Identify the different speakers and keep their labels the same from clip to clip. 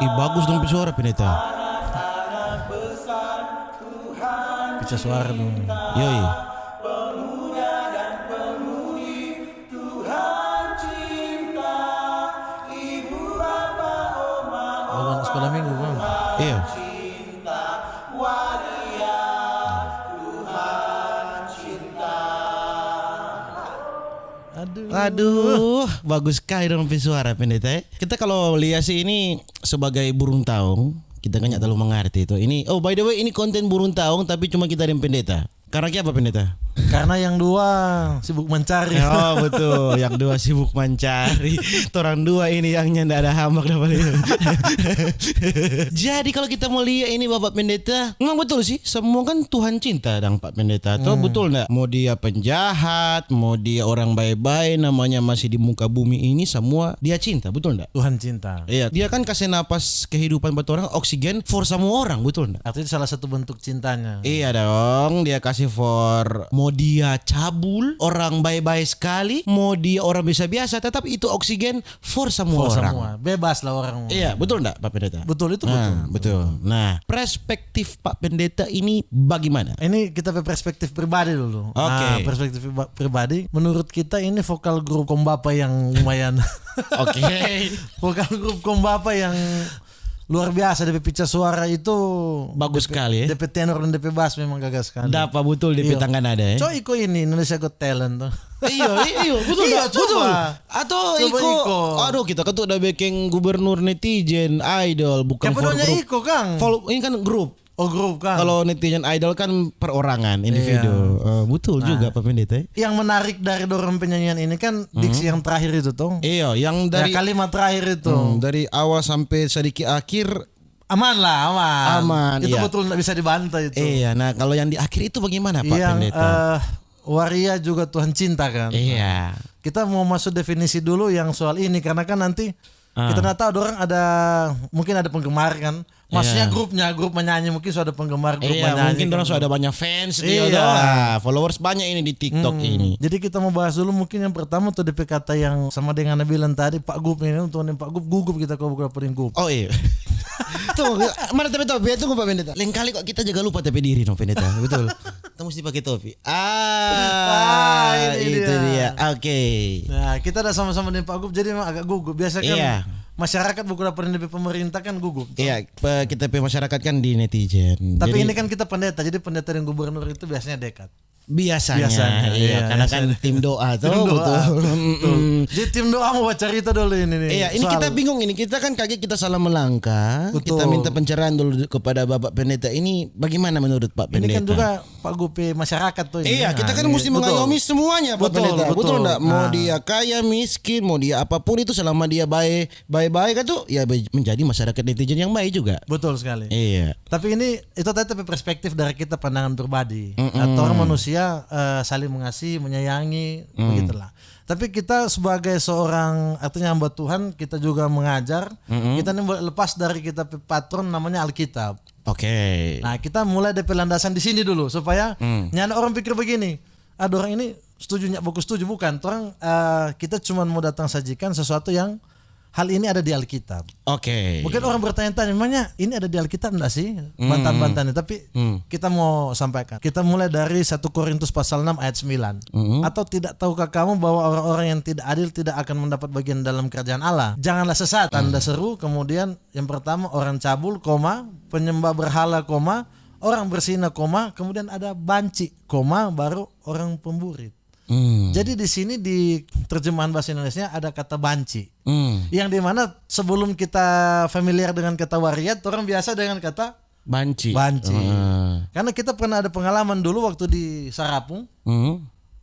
Speaker 1: Ih, bagus dong suara pendeta.
Speaker 2: Pecah suara dong.
Speaker 1: Yoi.
Speaker 2: Oh, anak sekolah minggu bang.
Speaker 1: Iya. Aduh, bagus sekali dong suara pendeta. Kita kalau lihat sih ini sebagai burung taung, kita kan nggak terlalu mengerti itu. Ini, oh by the way ini konten burung taung tapi cuma kita dan pendeta. Karena apa pendeta?
Speaker 2: Karena yang dua sibuk mencari.
Speaker 1: Oh betul, yang dua sibuk mencari. Orang dua ini yangnya ndak ada hamak dapat itu. Jadi kalau kita mau lihat ini Bapak Pendeta, memang betul sih, semua kan Tuhan cinta dong Pak Pendeta. Tuh betul ndak? Mau dia penjahat, mau dia orang baik-baik, namanya masih di muka bumi ini semua dia cinta, betul ndak?
Speaker 2: Tuhan cinta.
Speaker 1: Iya, dia kan kasih napas kehidupan buat orang, oksigen for semua orang, betul ndak?
Speaker 2: Artinya salah satu bentuk cintanya.
Speaker 1: Iya dong, dia kasih for mau dia cabul, orang baik-baik sekali, mau dia orang biasa-biasa, tetap itu oksigen for semua orang.
Speaker 2: Semua. Bebas lah orang.
Speaker 1: Iya, betul enggak Pak Pendeta?
Speaker 2: Betul itu
Speaker 1: Nah,
Speaker 2: betul.
Speaker 1: betul. Nah, perspektif Pak Pendeta ini bagaimana?
Speaker 2: Ini kita perspektif pribadi dulu.
Speaker 1: Oke.
Speaker 2: Nah, perspektif pribadi, menurut kita ini vokal grup Kombapa yang lumayan.
Speaker 1: Oke.
Speaker 2: Vokal grup Kombapa yang luar biasa. DP pecah suara itu
Speaker 1: Bagus sekali ya.
Speaker 2: DP tenor dan DP bass memang gagah sekali.
Speaker 1: Dapat betul di
Speaker 2: Iya.
Speaker 1: Petangga Nada ya.
Speaker 2: Coy Iko ini Indonesia Got Talent tuh.
Speaker 1: Iya, betul
Speaker 2: Iya,
Speaker 1: enggak? Betul.
Speaker 2: coba.
Speaker 1: Atau
Speaker 2: Coba
Speaker 1: Iko.
Speaker 2: Iko.
Speaker 1: Aduh, kita kan tuh udah backing gubernur netizen, idol, bukan for
Speaker 2: Kapan
Speaker 1: grup.
Speaker 2: Iko Kang?
Speaker 1: Ini kan grup.
Speaker 2: Oh grup Kang.
Speaker 1: Kalau netizen idol kan perorangan, individu. Betul juga Pak Pendeta.
Speaker 2: Yang menarik dari dorong penyanyian ini kan diksi yang terakhir itu tuh.
Speaker 1: Iya, yang dari
Speaker 2: Kalimat terakhir itu.
Speaker 1: dari awal sampai sedikit akhir.
Speaker 2: Aman lah, aman.
Speaker 1: Aman,
Speaker 2: Itu
Speaker 1: iya.
Speaker 2: betul nggak bisa dibantai itu.
Speaker 1: Iya, nah kalau yang di akhir itu bagaimana Pak
Speaker 2: Yang
Speaker 1: Pendeta?
Speaker 2: waria juga Tuhan cinta kan.
Speaker 1: Iya.
Speaker 2: Kita mau masuk definisi dulu yang soal ini karena kan nanti kita nggak tahu orang ada mungkin ada penggemar kan. Maksudnya grup menyanyi mungkin sudah ada penggemar grup
Speaker 1: Iya,
Speaker 2: menyanyi.
Speaker 1: mungkin orang sudah ada banyak fans dia
Speaker 2: Iya.
Speaker 1: udah. Followers banyak ini di TikTok ini.
Speaker 2: Jadi kita mau bahas dulu mungkin yang pertama tuh DP kata yang sama dengan Anda bilang tadi Pak Gup ini untuk Pak Gup gugup kita kalau bukan pering gup.
Speaker 1: Oh iya. Tuh, mana tapi topi? Tunggu Pak Pendeta. Lain kali kok kita jaga lupa tapi diri dong Pendeta. Betul. Kita mesti pakai topi.
Speaker 2: Ini
Speaker 1: Itu dia. Oke.
Speaker 2: Nah kita udah sama-sama dengan Pak Gup jadi memang agak gugup. Biasa kan
Speaker 1: Iya.
Speaker 2: masyarakat bukan pernah DP pemerintah kan gugup.
Speaker 1: Iya, kita masyarakat kan di netizen.
Speaker 2: Tapi
Speaker 1: Jadi,
Speaker 2: ini kan kita pendeta, jadi pendeta dan gubernur itu biasanya dekat.
Speaker 1: biasanya,
Speaker 2: Biasanya,
Speaker 1: iya,
Speaker 2: iya,
Speaker 1: karena
Speaker 2: biasanya.
Speaker 1: kan tim doa tuh,
Speaker 2: Tim doa.
Speaker 1: betul.
Speaker 2: Jadi tim doa mau baca cerita dulu ini nih.
Speaker 1: Iya, ini
Speaker 2: soal-
Speaker 1: kita bingung ini. Kita kan kaget kita salah melangkah.
Speaker 2: Betul.
Speaker 1: Kita minta pencerahan dulu kepada Bapak Pendeta. Ini bagaimana menurut Pak
Speaker 2: Ini
Speaker 1: Pendeta?
Speaker 2: kan juga Pak Gupe masyarakat tuh ini.
Speaker 1: Iya, kita kan
Speaker 2: ini.
Speaker 1: mesti
Speaker 2: Betul.
Speaker 1: mengayomi semuanya Pak
Speaker 2: Betul,
Speaker 1: Pendeta.
Speaker 2: betul.
Speaker 1: Betul enggak? Mau
Speaker 2: Nah.
Speaker 1: dia kaya, miskin, mau dia apapun itu selama dia baik-baik kan tuh ya menjadi masyarakat netizen yang baik juga.
Speaker 2: Betul sekali.
Speaker 1: Iya.
Speaker 2: Tapi ini itu tadi perspektif dari kita pandangan pribadi. Atau orang manusia saling mengasihi, menyayangi, begitulah. Tapi kita sebagai seorang artinya hamba Tuhan, kita juga mengajar. Kita ini boleh lepas dari kita patron namanya Alkitab.
Speaker 1: Oke.
Speaker 2: Nah, kita mulai dari landasan di sini dulu supaya nyana orang pikir begini. Ada orang ini setuju nyak bagus setuju bukan. Orang kita cuma mau datang sajikan sesuatu yang hal ini ada di Alkitab.
Speaker 1: Oke.
Speaker 2: Mungkin orang bertanya-tanya, memangnya ini ada di Alkitab enggak sih? Bantahan-bantahannya. Tapi kita mau sampaikan. Kita mulai dari 1 Korintus pasal 6 ayat 9. Atau tidak tahukah kamu bahwa orang-orang yang tidak adil tidak akan mendapat bagian dalam kerajaan Allah? Janganlah sesat. Tanda seru. Kemudian yang pertama orang cabul, penyembah berhala, orang berzina, kemudian ada banci, baru orang pemburit. Jadi di sini di terjemahan bahasa Indonesia ada kata banci. Yang dimana sebelum kita familiar dengan kata wariat, orang biasa dengan kata
Speaker 1: Banci.
Speaker 2: Karena kita pernah ada pengalaman dulu waktu di Sarapung.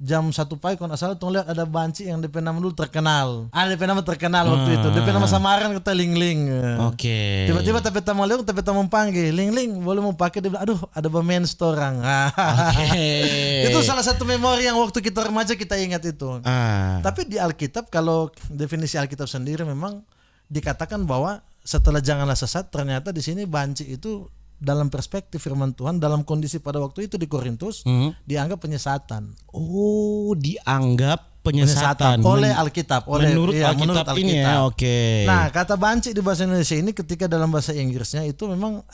Speaker 2: Jam 1 pagi kalau nggak salah tuh lihat ada banci yang DP nama dulu terkenal. DP nama terkenal waktu itu. DP nama samaran kata Ling Ling.
Speaker 1: Oke.
Speaker 2: Tiba-tiba tapi tamu liung, tapi tamu panggil Ling Ling, boleh mau pakai? Dia bilang, aduh ada bemen orang. Itu salah satu memori yang waktu kita remaja kita ingat itu. Tapi di Alkitab kalau definisi Alkitab sendiri memang dikatakan bahwa setelah janganlah sesat, ternyata di sini banci itu dalam perspektif firman Tuhan dalam kondisi pada waktu itu di Korintus dianggap penyesatan.
Speaker 1: Oh, dianggap penyesatan
Speaker 2: oleh Alkitab,
Speaker 1: menurut
Speaker 2: menurut
Speaker 1: Alkitab ini ya. Oke.
Speaker 2: Nah, kata banci di bahasa Indonesia ini ketika dalam bahasa Inggrisnya itu memang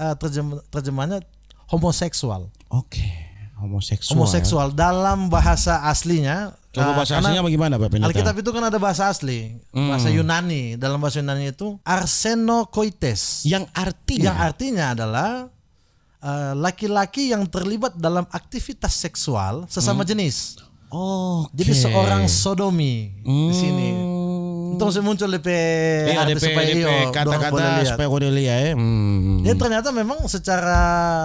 Speaker 2: terjemahannya homoseksual.
Speaker 1: Oke. Homoseksual.
Speaker 2: Homoseksual dalam bahasa aslinya.
Speaker 1: Coba bahasa aslinya bagaimana Pak Pendeta?
Speaker 2: Alkitab itu kan ada bahasa asli, bahasa Yunani. Dalam bahasa Yunani itu arsenokoites.
Speaker 1: Yang
Speaker 2: artinya adalah laki-laki yang terlibat dalam aktivitas seksual sesama jenis.
Speaker 1: Oh,
Speaker 2: jadi seorang sodomi di sini. Untuk muncul DP
Speaker 1: kata-kata supaya kau lihat ya.
Speaker 2: Jadi ternyata memang secara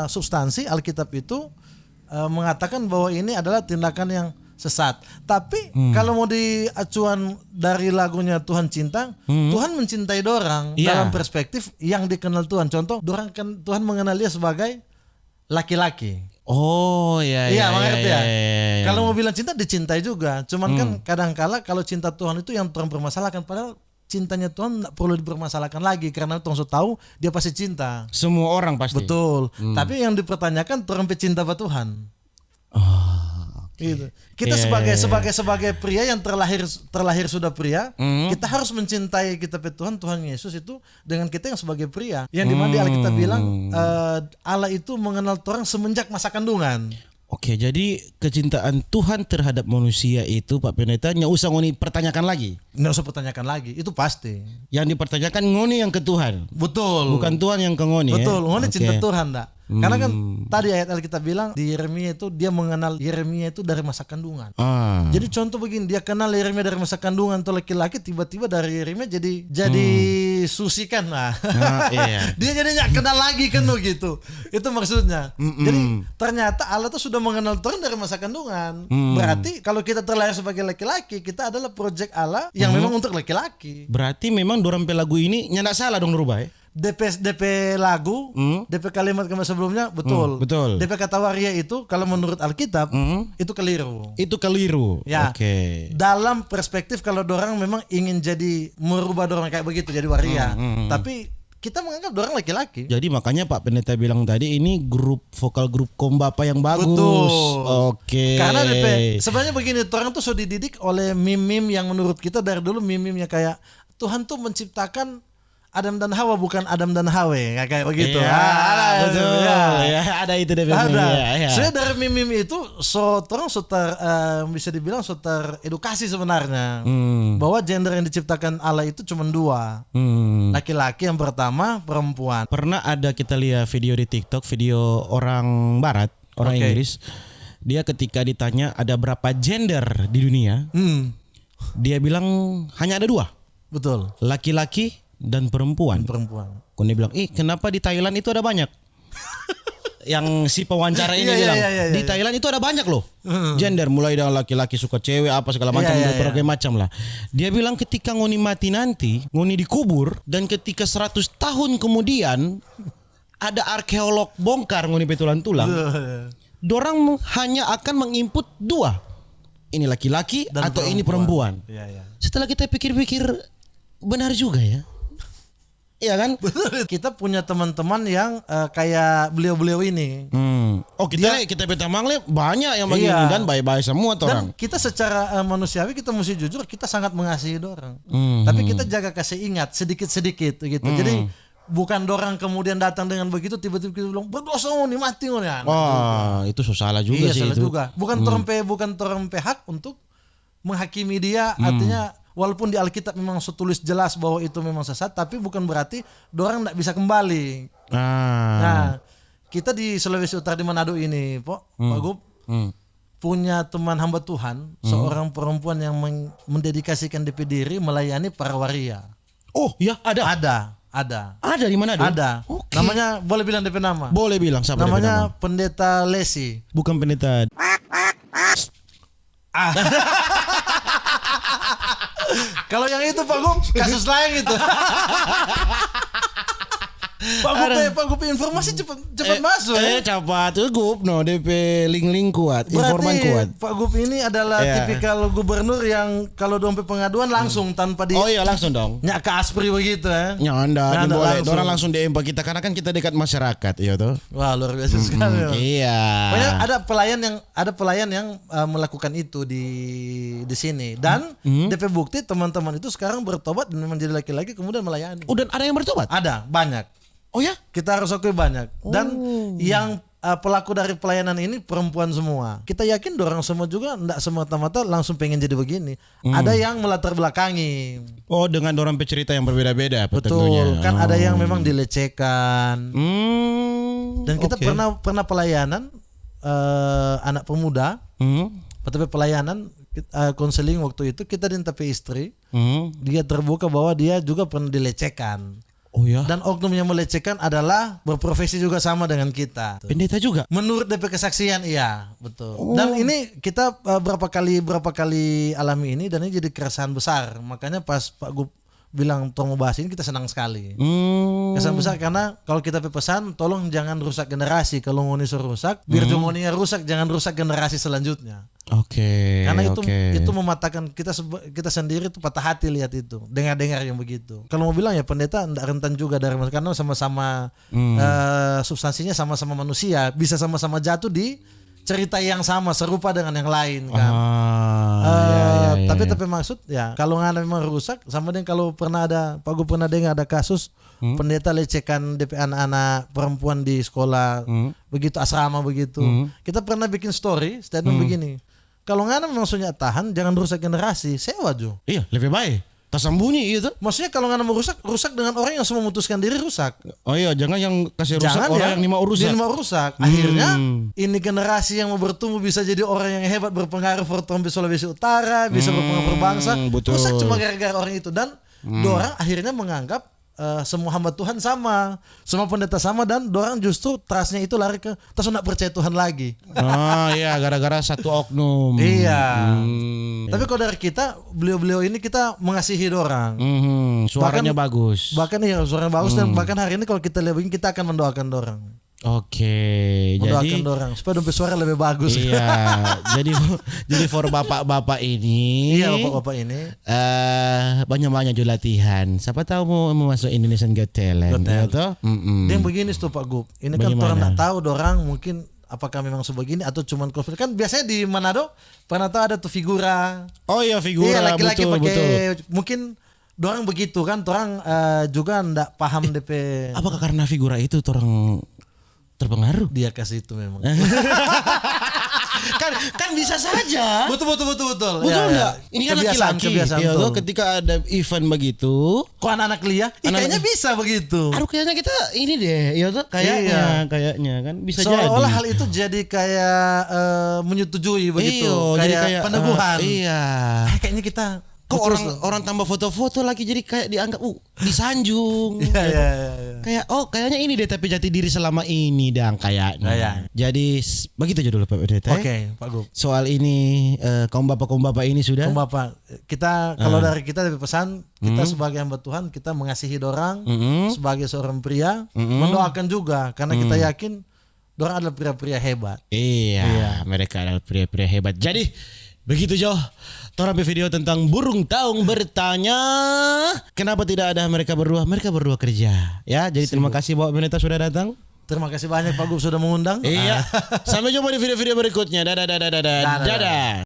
Speaker 2: substansi Alkitab itu mengatakan bahwa ini adalah tindakan yang sesat. Tapi kalau mau diacuan dari lagunya Tuhan Cinta, Tuhan mencintai dorang dalam perspektif yang dikenal Tuhan. Contoh, dorang kan Tuhan mengenal dia sebagai laki-laki.
Speaker 1: Oh iya
Speaker 2: mengerti ya. Kalau mau bilang cinta dicintai juga. Cuman kan kadangkala kalau cinta Tuhan itu yang Tuhan permasalahkan, padahal cintanya Tuhan tidak perlu dipermasalahkan lagi karena Tuhan sudah tahu dia pasti cinta. Semua orang pasti. Betul. Tapi yang dipertanyakan Tuhan cinta apa Tuhan? Gitu. Kita sebagai pria yang terlahir sudah pria, kita harus mencintai kita Tuhan Yesus itu dengan kita yang sebagai pria. Yang dimana di Alkitab bilang Allah itu mengenal orang semenjak masa kandungan.
Speaker 1: Oke, jadi kecintaan Tuhan terhadap manusia itu Pak Pendeta nggak usah ngoni pertanyakan lagi.
Speaker 2: Nggak usah pertanyakan lagi, itu pasti.
Speaker 1: Yang dipertanyakan ngoni yang ke Tuhan.
Speaker 2: Betul.
Speaker 1: Bukan Tuhan yang ke ngoni.
Speaker 2: Betul, ngoni cinta Tuhan enggak. Karena kan tadi ayat Alkitab bilang di Yeremia itu dia mengenal Yeremia itu dari masa kandungan. Jadi contoh begini, dia kenal Yeremia dari masa kandungan atau laki-laki, tiba-tiba dari Yeremia jadi Susi kan lah. Iya. Dia jadi nggak kenal lagi kan gitu. Itu maksudnya. Jadi ternyata Allah tuh sudah mengenal Tuhan dari masa kandungan. Berarti kalau kita terlahir sebagai laki-laki, kita adalah project Allah yang memang untuk laki-laki.
Speaker 1: Berarti memang dorang lagu ini nggak salah dong rubah ya.
Speaker 2: DP lagu, DP kalimat kemarin sebelumnya betul. DP kata waria itu kalau menurut Alkitab itu keliru.
Speaker 1: Itu keliru.
Speaker 2: Ya.
Speaker 1: Oke.
Speaker 2: Dalam perspektif kalau dorang memang ingin jadi merubah dorang kayak begitu jadi waria. Tapi kita menganggap dorang laki-laki.
Speaker 1: Jadi makanya Pak Pendeta bilang tadi ini vokal grup Kombapa yang bagus.
Speaker 2: Betul.
Speaker 1: Oke.
Speaker 2: Karena DP sebenarnya begini, orang tuh sudah dididik oleh meme yang menurut kita dari dulu meme-nya kayak Tuhan tuh menciptakan Adam dan Hawa bukan Adam dan Hawe, kayak begitu.
Speaker 1: Ada itu deh.
Speaker 2: Saya dari meme itu bisa dibilang edukasi sebenarnya bahwa gender yang diciptakan Allah itu cuma dua, laki-laki yang pertama, perempuan.
Speaker 1: Pernah ada kita lihat video di TikTok, video orang Barat, orang Inggris. Dia ketika ditanya ada berapa gender di dunia, dia bilang hanya ada dua.
Speaker 2: Betul.
Speaker 1: Laki-laki dan perempuan. Kau bilang, kenapa di Thailand itu ada banyak? Yang si pewawancara ini bilang, di Thailand itu ada banyak loh. Gender, mulai dari laki-laki suka cewek, apa segala macam, berbagai macam lah. Dia bilang ketika ngoni mati nanti, ngoni dikubur, dan ketika 100 tahun kemudian, ada arkeolog bongkar ngoni tulang-tulang, dorang hanya akan menginput dua. Ini laki-laki dan atau perempuan. Ini perempuan. Setelah kita pikir-pikir, benar juga ya. Iya kan?
Speaker 2: Kita punya teman-teman yang kayak beliau-beliau ini.
Speaker 1: Oh kita Betamang banyak yang begini dan baik-baik semua orang.
Speaker 2: Dan kita secara manusiawi kita mesti jujur, kita sangat mengasihi dorang. Tapi kita jaga kasih ingat sedikit-sedikit gitu. Jadi bukan dorang kemudian datang dengan begitu tiba-tiba kita bilang berdosa nih mati nih.
Speaker 1: Itu salah juga sih
Speaker 2: salah
Speaker 1: itu.
Speaker 2: Juga. Bukan terempe hak untuk menghakimi dia, artinya walaupun di Alkitab memang tulis jelas bahwa itu memang sesat, tapi bukan berarti dorang tidak bisa kembali. Nah, kita di Sulawesi Utara di Manado ini, Pak Gub, punya teman hamba Tuhan, seorang perempuan yang mendedikasikan DP diri melayani para waria.
Speaker 1: Oh, ya
Speaker 2: ada.
Speaker 1: Ada di Manado?
Speaker 2: Ada. Okay. Namanya boleh bilang DP nama?
Speaker 1: Boleh bilang. Siapa
Speaker 2: namanya DP nama? Pendeta Lesi.
Speaker 1: Bukan pendeta.
Speaker 2: Kalau yang itu Pak Gum, kasus lain itu. Pak Gup informasi cepat masuk ya.
Speaker 1: Cepat Gup no DP link kuat, informan
Speaker 2: Berarti
Speaker 1: kuat.
Speaker 2: Pak Gup ini adalah tipikal gubernur yang kalau dompet pengaduan langsung tanpa di
Speaker 1: Oh iya langsung dong.
Speaker 2: nyak ke aspri begitu ya.
Speaker 1: Anda boleh. Orang langsung DM kita karena kan kita dekat masyarakat, iya tuh.
Speaker 2: Wah luar biasa sekali.
Speaker 1: Iya.
Speaker 2: Pokoknya ada pelayan yang melakukan itu di sini dan DP bukti teman-teman itu sekarang bertobat dan menjadi laki-laki kemudian melayani.
Speaker 1: Udah ada yang bertobat?
Speaker 2: Ada banyak.
Speaker 1: Oh ya?
Speaker 2: Kita harus akui banyak dan yang pelaku dari pelayanan ini perempuan semua. Kita yakin dorang semua juga enggak semata-mata langsung pengen jadi begini. Ada yang melatar belakangi.
Speaker 1: Oh dengan dorang cerita yang berbeda-beda.
Speaker 2: Betul.
Speaker 1: Tentunya.
Speaker 2: Kan ada yang memang dilecehkan. Dan kita pernah pelayanan anak pemuda. Tapi pelayanan konseling waktu itu kita dintapi istri. Dia terbuka bahwa dia juga pernah dilecehkan.
Speaker 1: Oh ya.
Speaker 2: Dan oknum yang melecehkan adalah berprofesi juga sama dengan kita.
Speaker 1: Pendeta juga.
Speaker 2: Menurut DP kesaksian iya, betul. Dan ini kita berapa kali alami ini dan ini jadi keresahan besar. Makanya pas Pak Gup bilang tolong bahas ini kita senang sekali. Kesan besar karena kalau kita pesan tolong jangan rusak generasi. Kalau ngoni rusak, biar ngoninya rusak, jangan rusak generasi selanjutnya.
Speaker 1: Oke.
Speaker 2: Karena itu mematahkan kita sendiri tuh patah hati lihat itu. Dengar-dengar yang begitu. Kalau mau bilang ya pendeta enggak rentan juga dari karena sama-sama substansinya sama-sama manusia, bisa sama-sama jatuh di cerita yang sama serupa dengan yang lain kan. Tapi maksud ya kalau nggak memang rusak sama dengan kalau pernah ada Pak Gu pernah dengar ada kasus pendeta lecehkan DP anak-anak perempuan di sekolah begitu asrama begitu. Kita pernah bikin story statement begini. Kalau nggak memang maksudnya tahan jangan rusak generasi sewa Jo.
Speaker 1: Iya lebih baik. Tersembunyi itu.
Speaker 2: Maksudnya kalau nggak mau rusak dengan orang yang semua memutuskan diri rusak.
Speaker 1: Oh iya jangan yang kasih rusak orang yang mau rusak.
Speaker 2: Dia mau rusak. Akhirnya ini generasi yang mau bertumbuh bisa jadi orang yang hebat berpengaruh for Sulawesi Utara, bisa berpengaruh bangsa. Rusak cuma gara-gara orang itu dan dorang akhirnya menganggap semua hamba Tuhan sama, semua pendeta sama dan dorang justru trustnya itu lari ke terus nak percaya Tuhan lagi.
Speaker 1: Oh iya gara-gara satu oknum.
Speaker 2: Iya. Tapi kalau dari kita beliau-beliau ini kita mengasihi dorang.
Speaker 1: Suaranya bagus.
Speaker 2: Bahkan ya suaranya bagus dan bahkan hari ini kalau kita lihat begini kita akan mendoakan dorang.
Speaker 1: Oke,
Speaker 2: mendoakan dorang supaya dompet suara lebih bagus.
Speaker 1: Iya, jadi for bapak-bapak ini.
Speaker 2: Iya, bapak-bapak ini.
Speaker 1: Banyak-banyak juga latihan. Siapa tahu mau masuk Indonesian Got Talent atau?
Speaker 2: Dia begini tuh Pak Gup. Ini kan orang enggak tahu dorang mungkin apakah memang sebegini atau cuman cosplay. Kan biasanya di Manado pernah tahu ada tuh figura.
Speaker 1: Oh iya figura.
Speaker 2: Iya, laki-laki
Speaker 1: betul,
Speaker 2: pakai
Speaker 1: betul.
Speaker 2: mungkin dorang begitu kan, orang juga enggak paham DP.
Speaker 1: Apakah karena figura itu orang terpengaruh?
Speaker 2: Dia kasih itu memang.
Speaker 1: kan bisa saja.
Speaker 2: Betul.
Speaker 1: Betul enggak? Ini kan laki-laki. Ya, ketika ada event begitu,
Speaker 2: kok anak-anak lihat, kayaknya bisa begitu.
Speaker 1: Aduh kayaknya kita ini deh, ya tuh kayaknya kan bisa jadi.
Speaker 2: Seolah hal itu jadi kayak menyetujui begitu, kayak peneguhan.
Speaker 1: Iya.
Speaker 2: Kayaknya kita
Speaker 1: kok orang tambah foto-foto lagi jadi kayak dianggap disanjung.
Speaker 2: Iya.
Speaker 1: Kayak kayaknya ini deh tapi jati diri selama ini dang kayaknya. Jadi begitu aja dulu Pak Pendeta.
Speaker 2: Oke, Pak Gup.
Speaker 1: Soal ini kaum bapak ini sudah.
Speaker 2: Kaum bapak. Kita kalau dari kita dari pesan kita sebagai hamba Tuhan kita mengasihi dorang sebagai seorang pria, mendoakan juga karena kita yakin dorang adalah pria-pria hebat.
Speaker 1: Iya, mereka adalah pria-pria hebat. Jadi begitu Jo. Torapi video tentang burung taung bertanya kenapa tidak ada mereka berdua kerja ya. Jadi terima kasih Bapak Pendeta sudah datang.
Speaker 2: Terima kasih banyak Pak Gup sudah mengundang.
Speaker 1: Iya. Sampai jumpa di video-video berikutnya. Dadah.